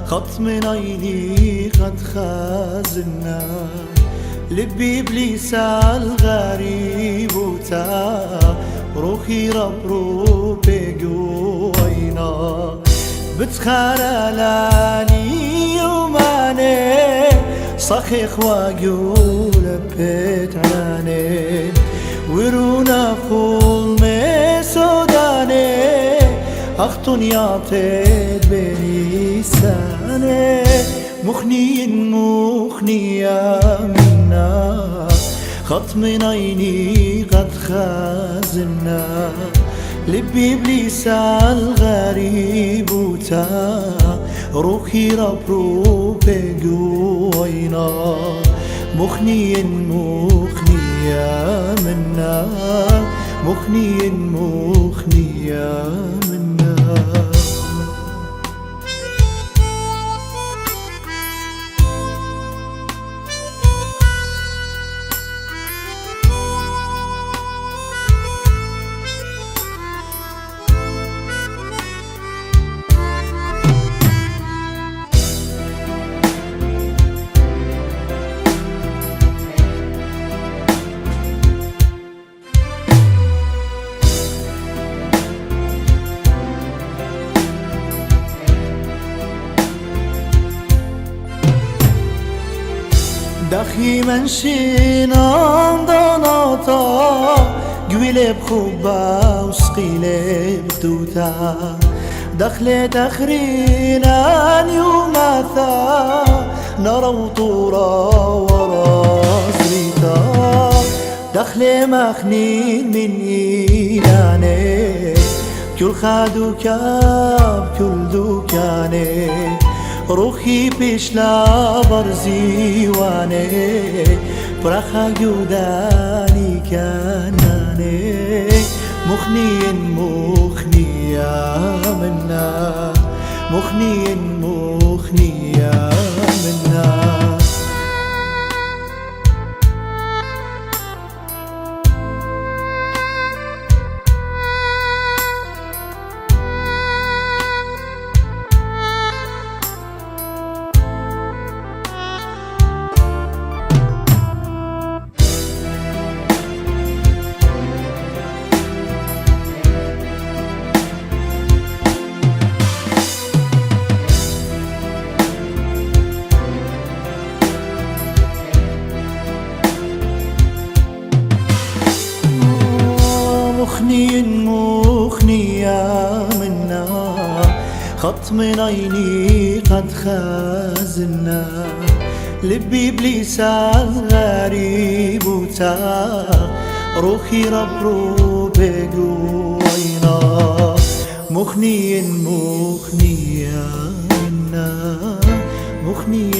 خط من عيني قد خازنا، لبي إبليس الغريب وتا روحي رب بجوينا بتخارلاني يوماني صخيخ واجول بتعاني ورونا خول مسوداني أختن يعطيت بلساني مخني يا منا خط من عيني قد خازنا، لبي إبليس الغريب وتا روحي رب بجوينا مخني يا منا مخني يا منا. دخي منشينا ضناطا قويلي بخبا وسقيلي بدوتا دخلي تخرينا نيوماثا نرى وطورا ورا سريتا دخلي مخنين من إيلاني كل خادو كاب كل دوكاني روحي بيشلا برزيواني برخا جوداني كاناني مخني يا منا مخني يا منا. مخني يا منا خط من عيني قد خازنا، لبي إبليس الغريب وتا روحي رب بجوينا مخني يا منا مخني